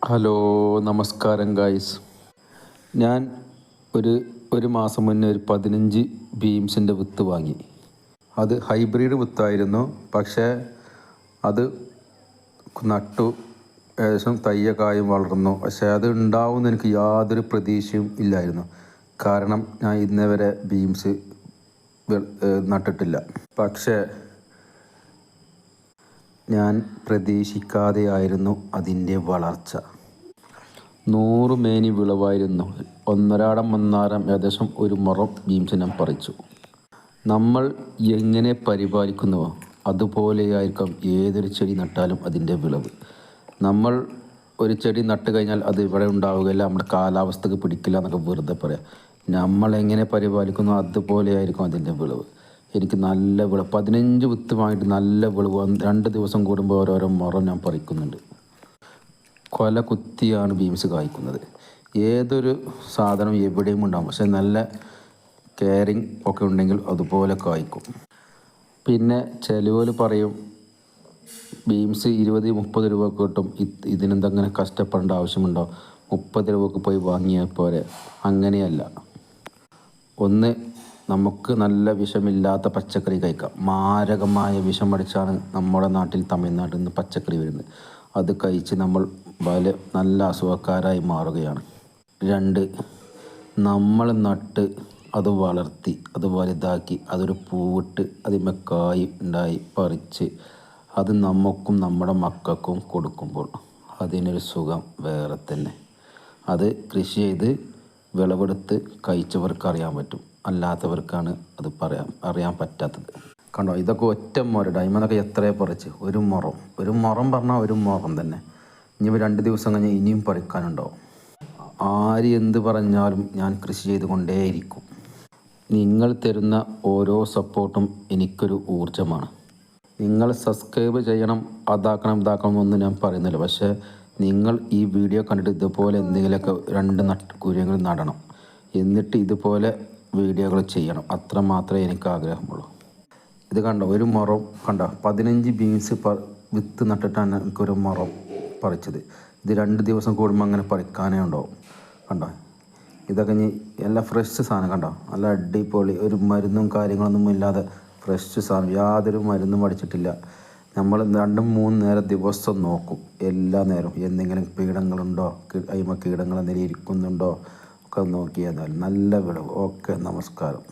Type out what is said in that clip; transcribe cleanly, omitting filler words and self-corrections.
Hello, നമസ്കാരം guys. ഞാൻ ഒരു മാസം മുന്നേ ഒരു 15 ബീംസിൻ്റെ വിത്ത് വാങ്ങി. അത് ഹൈബ്രിഡ് വിത്തായിരുന്നു. പക്ഷേ അത് നട്ടു, ഏകദേശം തയ്യക്കായും വളർന്നു. പക്ഷേ അത് ഉണ്ടാവുമെന്ന് എനിക്ക് യാതൊരു പ്രതീക്ഷയും ഇല്ലായിരുന്നു. കാരണം ഞാൻ ഇന്നേ വരെ ബീംസ് നട്ടിട്ടില്ല. പക്ഷേ ഞാൻ പ്രതീക്ഷിക്കാതെയായിരുന്നു അതിൻ്റെ വളർച്ച. 100 മേനി വിളവായിരുന്നു. ഒന്നരാടം ഏകദേശം ഒരു മുറം ബീംസ് ഞാൻ പറിച്ചു. നമ്മൾ എങ്ങനെ പരിപാലിക്കുന്നുവോ അതുപോലെയായിരിക്കും ഏതൊരു ചെടി നട്ടാലും അതിൻ്റെ വിളവ്. നമ്മൾ ഒരു ചെടി നട്ട് കഴിഞ്ഞാൽ അത് ഇവിടെ ഉണ്ടാവുകയില്ല, നമ്മുടെ കാലാവസ്ഥക്ക് പിടിക്കില്ല എന്നൊക്കെ വെറുതെ പറയാം. നമ്മൾ എങ്ങനെ പരിപാലിക്കുന്നു അതുപോലെയായിരിക്കും അതിൻ്റെ വിളവ്. എനിക്ക് നല്ല വിളവ്, 15 വിത്ത് വാങ്ങിയിട്ട് നല്ല വിളവ്. 2 ദിവസം കൂടുമ്പോൾ ഓരോരോ മുറം ഞാൻ പറിക്കുന്നുണ്ട്. കൊല കുത്തിയാണ് ബീംസ് കായ്ക്കുന്നത്. ഏതൊരു സാധനം എവിടെയും ഉണ്ടാകും, പക്ഷെ നല്ല കെയറിങ് ഒക്കെ ഉണ്ടെങ്കിൽ അതുപോലെ കായ്ക്കും. പിന്നെ ചിലവർ പറയും ബീംസ് 20-30 രൂപക്ക് കിട്ടും, ഇതിനെന്തെങ്ങനെ കഷ്ടപ്പെടേണ്ട ആവശ്യമുണ്ടോ, 30 രൂപക്ക് പോയി വാങ്ങിയാൽ പോരെ. അങ്ങനെയല്ല. ഒന്ന്, നമുക്ക് നല്ല വിഷമില്ലാത്ത പച്ചക്കറി കഴിക്കാം. മാരകമായ വിഷം അടിച്ചാണ് നമ്മുടെ നാട്ടിൽ തമിഴ്നാട്ടിൽ നിന്ന് പച്ചക്കറി വരുന്നത്. അത് കഴിച്ച് നമ്മൾ നല്ല അസുഖക്കാരായി മാറുകയാണ്. 2, നമ്മൾ നട്ട് അത് വളർത്തി അത് വലുതാക്കി അതൊരു പൂവിട്ട് അതിന്മേ കായ് ഉണ്ടായി പറിച്ച് അത് നമുക്കും നമ്മുടെ മക്കൾക്കും കൊടുക്കുമ്പോൾ അതിനൊരു സുഖം വേറെ തന്നെ. അത് കൃഷി ചെയ്ത് വിളവെടുത്ത് കഴിച്ചവർക്ക് അറിയാൻ പറ്റും, അല്ലാത്തവർക്കാണ് അത് അറിയാൻ പറ്റാത്തത്. കണ്ടോ, ഇതൊക്കെ ഒറ്റ മുരട. ഇമ്മനൊക്കെ എത്രയെ പറിച്ച്. ഒരു മുറം പറഞ്ഞാൽ ഒരു മുറം തന്നെ. ഇനി 2 ദിവസം കഴിഞ്ഞ് ഇനിയും പറിക്കാനുണ്ടാവും. ആര് എന്ത് പറഞ്ഞാലും ഞാൻ കൃഷി ചെയ്തുകൊണ്ടേയിരിക്കും. നിങ്ങൾ തരുന്ന ഓരോ സപ്പോർട്ടും എനിക്കൊരു ഊർജ്ജമാണ്. നിങ്ങൾ സബ്സ്ക്രൈബ് ചെയ്യണം, ഇതാക്കണം എന്നൊന്നും ഞാൻ പറയുന്നില്ല. പക്ഷേ നിങ്ങൾ ഈ വീഡിയോ കണ്ടിട്ട് ഇതുപോലെ എന്തെങ്കിലുമൊക്കെ 2 കുരുങ്ങൾ നടണം, എന്നിട്ട് ഇതുപോലെ വീഡിയോകൾ ചെയ്യണം. അത്ര മാത്രമേ എനിക്ക് ആഗ്രഹമുള്ളൂ. ഇത് കണ്ടോ, ഒരു മുറം കണ്ടോ, 15 ബീൻസ് വിത്ത് നട്ടിട്ടാണ് എനിക്കൊരു മുറം പറിച്ചത്. ഇത് 2 ദിവസം കൂടുമ്പോൾ അങ്ങനെ പറിക്കാനേ ഉണ്ടാവും. കണ്ടോ, ഇതൊക്കെ ഇനി എല്ലാം ഫ്രഷ് സാധനം. കണ്ടോ, നല്ല അടിപൊളി, ഒരു മരുന്നും കാര്യങ്ങളൊന്നും ഇല്ലാതെ ഫ്രഷ് സാധനം, യാതൊരു മരുന്നും അടിച്ചിട്ടില്ല. നമ്മൾ 2-3 നേരം ദിവസം നോക്കും, എല്ലാ നേരവും എന്തെങ്കിലും കീടങ്ങളുണ്ടോ, കീടങ്ങൾ എന്തെങ്കിലും ഇരിക്കുന്നുണ്ടോ ഒക്കെ നോക്കിയാൽ നല്ല വിളവ്. ഓക്കെ, നമസ്കാരം.